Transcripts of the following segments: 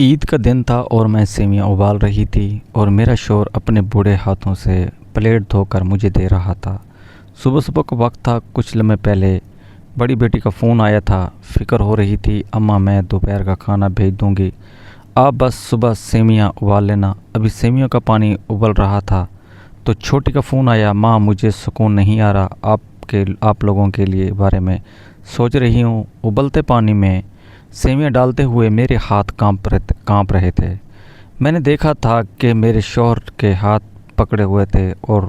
عید کا دن تھا اور میں سیویاں ابال رہی تھی اور میرا شوہر اپنے بوڑھے ہاتھوں سے پلیٹ دھو کر مجھے دے رہا تھا۔ صبح صبح کا وقت تھا۔ کچھ لمحے پہلے بڑی بیٹی کا فون آیا تھا۔ فکر ہو رہی تھی، اماں میں دوپہر کا کھانا بھیج دوں گی، آپ بس صبح سیویاں ابال لینا۔ ابھی سیویوں کا پانی ابل رہا تھا تو چھوٹی کا فون آیا، ماں مجھے سکون نہیں آ رہا، آپ لوگوں کے لیے بارے میں سوچ رہی ہوں۔ ابلتے پانی میں سیویاں ڈالتے ہوئے میرے ہاتھ کانپ رہے تھے۔ میں نے دیکھا تھا کہ میرے شوہر کے ہاتھ پکڑے ہوئے تھے اور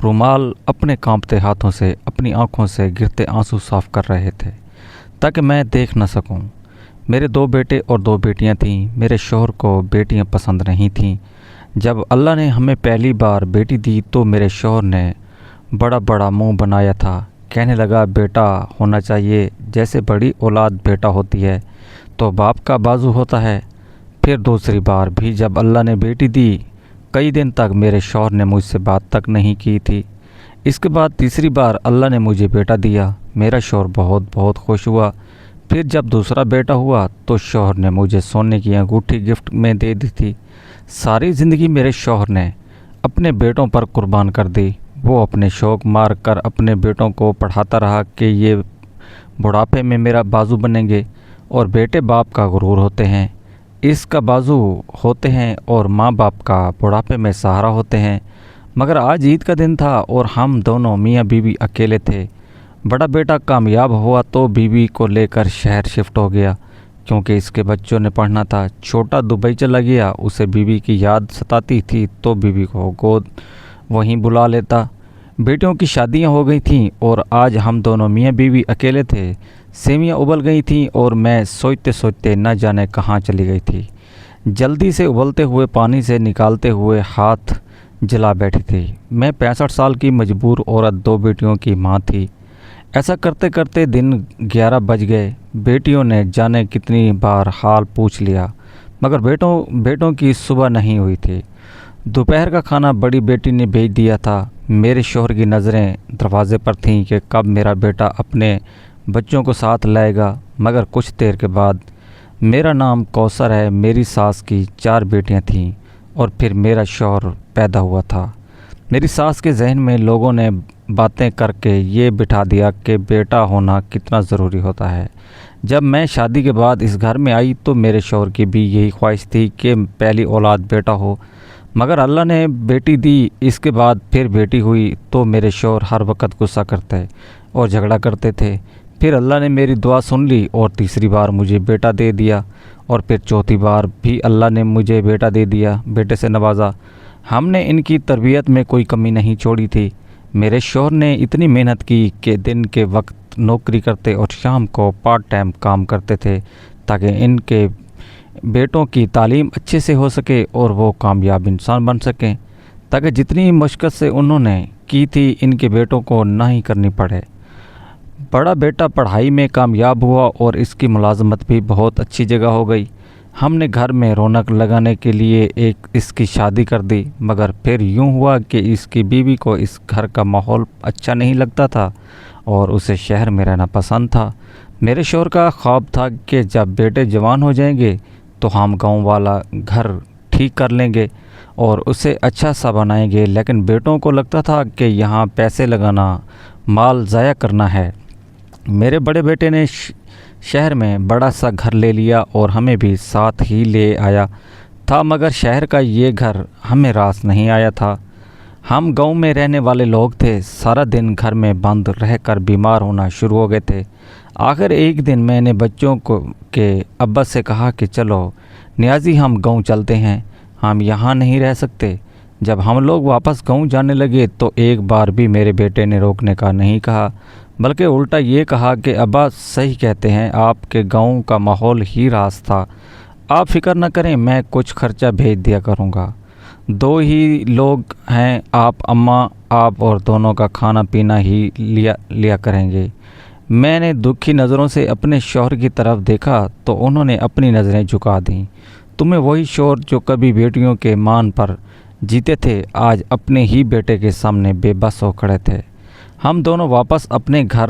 رومال اپنے کانپتے ہاتھوں سے اپنی آنکھوں سے گرتے آنسو صاف کر رہے تھے تاکہ میں دیکھ نہ سکوں۔ میرے 2 بیٹے اور 2 بیٹیاں تھیں۔ میرے شوہر کو بیٹیاں پسند نہیں تھیں۔ جب اللہ نے ہمیں پہلی بار بیٹی دی تو میرے شوہر نے بڑا بڑا منہ بنایا تھا، کہنے لگا بیٹا ہونا چاہیے، جیسے بڑی اولاد بیٹا ہوتی ہے تو باپ کا بازو ہوتا ہے۔ پھر دوسری بار بھی جب اللہ نے بیٹی دی، کئی دن تک میرے شوہر نے مجھ سے بات تک نہیں کی تھی۔ اس کے بعد تیسری بار اللہ نے مجھے بیٹا دیا، میرا شوہر بہت خوش ہوا۔ پھر جب دوسرا بیٹا ہوا تو شوہر نے مجھے سونے کی انگوٹھی گفٹ میں دے دی تھی۔ ساری زندگی میرے شوہر نے اپنے بیٹوں پر قربان کر دی۔ وہ اپنے شوق مار کر اپنے بیٹوں کو پڑھاتا رہا کہ یہ بڑھاپے میں میرا بازو بنیں گے، اور بیٹے باپ کا غرور ہوتے ہیں، اس کا بازو ہوتے ہیں، اور ماں باپ کا بڑھاپے میں سہارا ہوتے ہیں۔ مگر آج عید کا دن تھا اور ہم دونوں میاں بیوی اکیلے تھے۔ بڑا بیٹا کامیاب ہوا تو بیوی کو لے کر شہر شفٹ ہو گیا کیونکہ اس کے بچوں نے پڑھنا تھا۔ چھوٹا دبئی چلا گیا، اسے بیوی کی یاد ستاتی تھی تو بیوی کو گود وہیں بلا لیتا۔ بیٹیوں کی شادیاں ہو گئی تھیں اور آج ہم دونوں میاں بیوی اکیلے تھے۔ سیویاں ابل گئی تھیں اور میں سوچتے سوچتے نہ جانے کہاں چلی گئی تھی۔ جلدی سے ابلتے ہوئے پانی سے نکالتے ہوئے ہاتھ جلا بیٹھی تھی۔ میں 65 سال کی مجبور عورت، 2 بیٹیوں کی ماں تھی۔ ایسا کرتے کرتے دن 11 بج گئے۔ بیٹیوں نے جانے کتنی بار حال پوچھ لیا مگر بیٹوں کی صبح نہیں ہوئی تھی۔ دوپہر کا کھانا بڑی بیٹی نے بھیج دیا تھا۔ میرے شوہر کی نظریں دروازے پر تھیں کہ کب میرا بیٹا اپنے بچوں کو ساتھ لائے گا، مگر کچھ دیر کے بعد میرا نام کوثر ہے۔ میری ساس کی 4 بیٹیاں تھیں اور پھر میرا شوہر پیدا ہوا تھا۔ میری ساس کے ذہن میں لوگوں نے باتیں کر کے یہ بٹھا دیا کہ بیٹا ہونا کتنا ضروری ہوتا ہے۔ جب میں شادی کے بعد اس گھر میں آئی تو میرے شوہر کی بھی یہی خواہش تھی کہ پہلی اولاد بیٹا ہو، مگر اللہ نے بیٹی دی۔ اس کے بعد پھر بیٹی ہوئی تو میرے شوہر ہر وقت غصہ کرتے اور جھگڑا کرتے تھے۔ پھر اللہ نے میری دعا سن لی اور تیسری بار مجھے بیٹا دے دیا، اور پھر چوتھی بار بھی اللہ نے مجھے بیٹا دے دیا، بیٹے سے نوازا۔ ہم نے ان کی تربیت میں کوئی کمی نہیں چھوڑی تھی۔ میرے شوہر نے اتنی محنت کی کہ دن کے وقت نوکری کرتے اور شام کو پارٹ ٹائم کام کرتے تھے تاکہ ان کے بیٹوں کی تعلیم اچھے سے ہو سکے اور وہ کامیاب انسان بن سکیں، تاکہ جتنی مشقت سے انہوں نے کی تھی ان کے بیٹوں کو نہ ہی کرنی پڑے۔ بڑا بیٹا پڑھائی میں کامیاب ہوا اور اس کی ملازمت بھی بہت اچھی جگہ ہو گئی۔ ہم نے گھر میں رونق لگانے کے لیے اس کی شادی کر دی، مگر پھر یوں ہوا کہ اس کی بیوی کو اس گھر کا ماحول اچھا نہیں لگتا تھا اور اسے شہر میں رہنا پسند تھا۔ میرے شوہر کا خواب تھا کہ جب بیٹے جوان ہو جائیں گے تو ہم گاؤں والا گھر ٹھیک کر لیں گے اور اسے اچھا سا بنائیں گے، لیکن بیٹوں کو لگتا تھا کہ یہاں پیسے لگانا مال ضائع کرنا ہے۔ میرے بڑے بیٹے نے شہر میں بڑا سا گھر لے لیا اور ہمیں بھی ساتھ ہی لے آیا تھا، مگر شہر کا یہ گھر ہمیں راس نہیں آیا تھا۔ ہم گاؤں میں رہنے والے لوگ تھے، سارا دن گھر میں بند رہ کر بیمار ہونا شروع ہو گئے تھے۔ آخر ایک دن میں نے بچوں کے ابا سے کہا کہ چلو نیازی ہم گاؤں چلتے ہیں، ہم یہاں نہیں رہ سکتے۔ جب ہم لوگ واپس گاؤں جانے لگے تو ایک بار بھی میرے بیٹے نے روکنے کا نہیں کہا، بلکہ الٹا یہ کہا کہ ابا صحیح کہتے ہیں، آپ کے گاؤں کا ماحول ہی راس تھا، آپ فکر نہ کریں، میں کچھ خرچہ بھیج دیا کروں گا، 2 ہی لوگ ہیں آپ، اماں آپ اور دونوں کا کھانا پینا ہی لیا کریں گے۔ میں نے دکھی نظروں سے اپنے شوہر کی طرف دیکھا تو انہوں نے اپنی نظریں جھکا دیں۔ تمہیں وہی شوہر جو کبھی بیٹیوں کے مان پر جیتے تھے آج اپنے ہی بیٹے کے سامنے بے بس ہو کھڑے تھے۔ ہم دونوں واپس اپنے گھر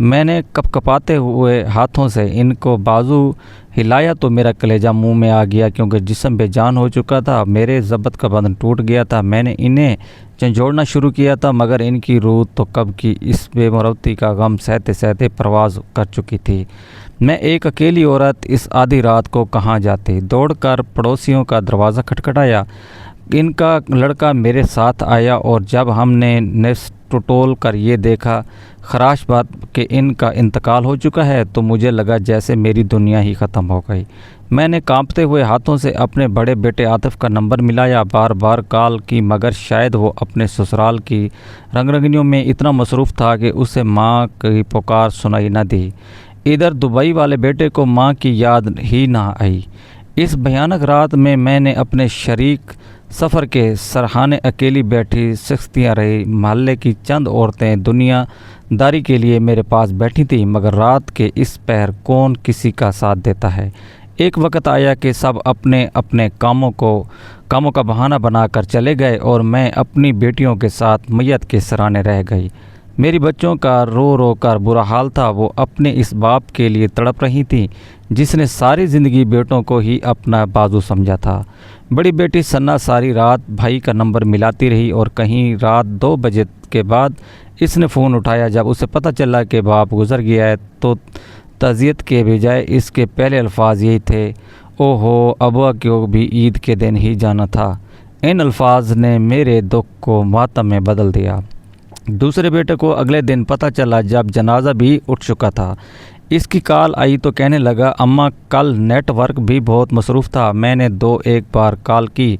میں نے کپکپاتے ہوئے ہاتھوں سے ان کو بازو ہلایا تو میرا کلیجہ منہ میں آ گیا، کیونکہ جسم بے جان ہو چکا تھا، میرے ضبط کا بندھن ٹوٹ گیا تھا۔ میں نے انہیں جھنجھوڑنا شروع کیا تھا، مگر ان کی روح تو کب کی اس بے مروتی کا غم سہتے سہتے پرواز کر چکی تھی۔ میں ایک اکیلی عورت اس آدھی رات کو کہاں جاتی؟ دوڑ کر پڑوسیوں کا دروازہ کھٹکھٹایا۔ ان کا لڑکا میرے ساتھ آیا، اور جب ہم نے نفس ٹٹول کر یہ دیکھا خراش بات کہ ان کا انتقال ہو چکا ہے، تو مجھے لگا جیسے میری دنیا ہی ختم ہو گئی۔ میں نے کانپتے ہوئے ہاتھوں سے اپنے بڑے بیٹے عاطف کا نمبر ملایا، بار بار کال کی، مگر شاید وہ اپنے سسرال کی رنگ رنگیوں میں اتنا مصروف تھا کہ اسے ماں کی پکار سنائی نہ دی۔ ادھر دبئی والے بیٹے کو ماں کی یاد ہی نہ آئی۔ اس بھیانک رات میں نے اپنے شریک سفر کے سرہانے اکیلی بیٹھی سکھتیاں رہی۔ محلے کی چند عورتیں دنیا داری کے لیے میرے پاس بیٹھی تھیں، مگر رات کے اس پہر کون کسی کا ساتھ دیتا ہے؟ ایک وقت آیا کہ سب اپنے اپنے کاموں کا بہانہ بنا کر چلے گئے، اور میں اپنی بیٹیوں کے ساتھ میت کے سرانے رہ گئی۔ میری بچوں کا رو رو کر برا حال تھا، وہ اپنے اس باپ کے لیے تڑپ رہی تھیں جس نے ساری زندگی بیٹوں کو ہی اپنا بازو سمجھا تھا۔ بڑی بیٹی ثنا ساری رات بھائی کا نمبر ملاتی رہی، اور کہیں رات 2 بجے کے بعد اس نے فون اٹھایا۔ جب اسے پتہ چلا کہ باپ گزر گیا ہے تو تعزیت کے بجائے اس کے پہلے الفاظ یہی تھے: او ہو، ابا کو بھی عید کے دن ہی جانا تھا۔ ان الفاظ نے میرے دکھ کو ماتم میں بدل دیا۔ دوسرے بیٹے کو اگلے دن پتہ چلا جب جنازہ بھی اٹھ چکا تھا۔ اس کی کال آئی تو کہنے لگا: اماں، کل نیٹ ورک بھی بہت مصروف تھا، میں نے 2-1 بار کال کی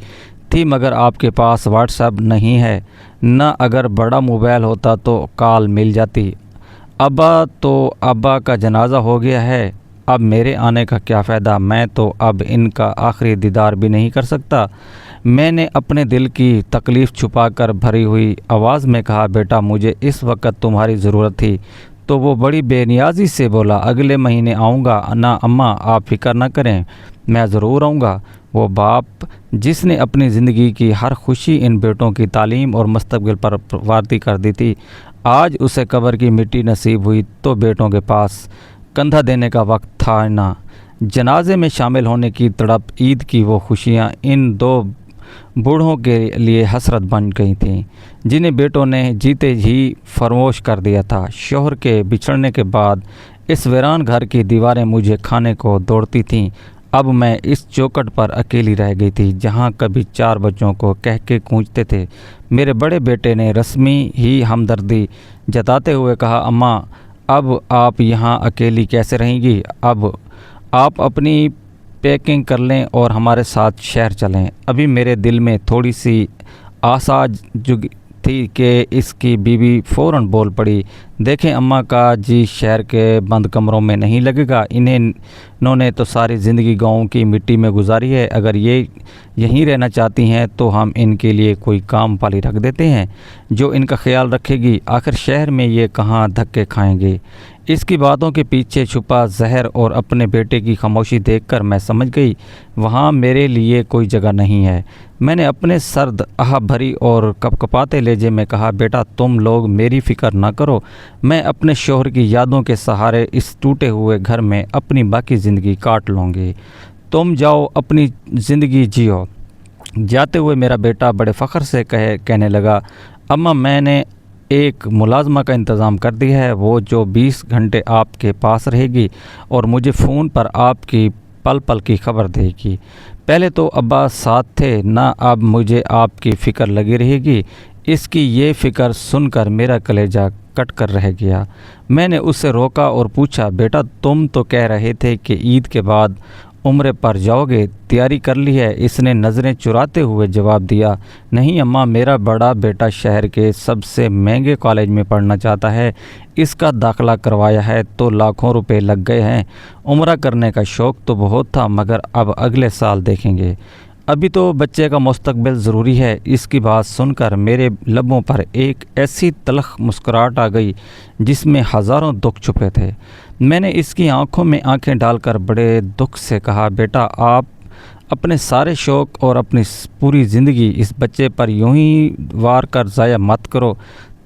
تھی، مگر آپ کے پاس واٹس ایپ نہیں ہے نہ، اگر بڑا موبائل ہوتا تو کال مل جاتی۔ ابا کا جنازہ ہو گیا ہے، اب میرے آنے کا کیا فائدہ؟ میں تو اب ان کا آخری دیدار بھی نہیں کر سکتا۔ میں نے اپنے دل کی تکلیف چھپا کر بھری ہوئی آواز میں کہا: بیٹا، مجھے اس وقت تمہاری ضرورت تھی۔ تو وہ بڑی بے نیازی سے بولا: اگلے مہینے آؤں گا نا اماں، آپ فکر نہ کریں، میں ضرور آؤں گا۔ وہ باپ جس نے اپنی زندگی کی ہر خوشی ان بیٹوں کی تعلیم اور مستقبل پر وارتی کر دی تھی، آج اسے قبر کی مٹی نصیب ہوئی تو بیٹوں کے پاس کندھا دینے کا وقت تھا نہ۔ جنازے میں شامل ہونے کی تڑپ، عید کی وہ خوشیاں ان 2 بوڑھوں کے لیے حسرت بن گئی تھیں جنہیں بیٹوں نے جیتے ہی فراموش کر دیا تھا۔ شوہر کے بچھڑنے کے بعد اس ویران گھر کی دیواریں مجھے کھانے کو دوڑتی تھیں۔ اب میں اس چوکھٹ پر اکیلی رہ گئی تھی جہاں کبھی 4 بچوں کو کہہ کے گونجتے تھے۔ میرے بڑے بیٹے نے رسمی ہی ہمدردی جتاتے ہوئے کہا: اماں، اب آپ یہاں اکیلی کیسے رہیں گی؟ اب آپ اپنی پیکنگ کر لیں اور ہمارے ساتھ شہر چلیں۔ ابھی میرے دل میں تھوڑی سی آسا جگی تھی کہ اس کی بیوی فوراً بول پڑی: دیکھیں اماں کا جی شہر کے بند کمروں میں نہیں لگے گا، انہوں نے تو ساری زندگی گاؤں کی مٹی میں گزاری ہے، اگر یہ یہیں رہنا چاہتی ہیں تو ہم ان کے لیے کوئی کام والی رکھ دیتے ہیں جو ان کا خیال رکھے گی، آخر شہر میں یہ کہاں دھکے کھائیں گے۔ اس کی باتوں کے پیچھے چھپا زہر اور اپنے بیٹے کی خاموشی دیکھ کر میں سمجھ گئی وہاں میرے لیے کوئی جگہ نہیں ہے۔ میں نے اپنے سرد آہ بھری اور کپکپاتے لہجے میں کہا: بیٹا، تم لوگ میری فکر نہ کرو، میں اپنے شوہر کی یادوں کے سہارے اس ٹوٹے ہوئے گھر میں اپنی باقی زندگی کاٹ لوں گی، تم جاؤ اپنی زندگی جیو۔ جاتے ہوئے میرا بیٹا بڑے فخر سے کہنے لگا: اماں، میں نے ایک ملازمہ کا انتظام کر دیا ہے، وہ جو 20 گھنٹے آپ کے پاس رہے گی اور مجھے فون پر آپ کی پل پل کی خبر دے گی۔ پہلے تو ابا ساتھ تھے نہ، اب مجھے آپ کی فکر لگی رہے گی۔ اس کی یہ فکر سن کر میرا کلیجہ کٹ کر رہ گیا۔ میں نے اسے روکا اور پوچھا: بیٹا، تم تو کہہ رہے تھے کہ عید کے بعد عمرے پر جاؤ گے، تیاری کر لی ہے؟ اس نے نظریں چراتے ہوئے جواب دیا: نہیں اماں، میرا بڑا بیٹا شہر کے سب سے مہنگے کالج میں پڑھنا چاہتا ہے، اس کا داخلہ کروایا ہے تو لاکھوں روپے لگ گئے ہیں۔ عمرہ کرنے کا شوق تو بہت تھا، مگر اب اگلے سال دیکھیں گے، ابھی تو بچے کا مستقبل ضروری ہے۔ اس کی بات سن کر میرے لبوں پر ایک ایسی تلخ مسکراہٹ آ گئی جس میں ہزاروں دکھ چھپے تھے۔ میں نے اس کی آنکھوں میں آنکھیں ڈال کر بڑے دکھ سے کہا: بیٹا، آپ اپنے سارے شوق اور اپنی پوری زندگی اس بچے پر یوں ہی وار کر ضائع مت کرو۔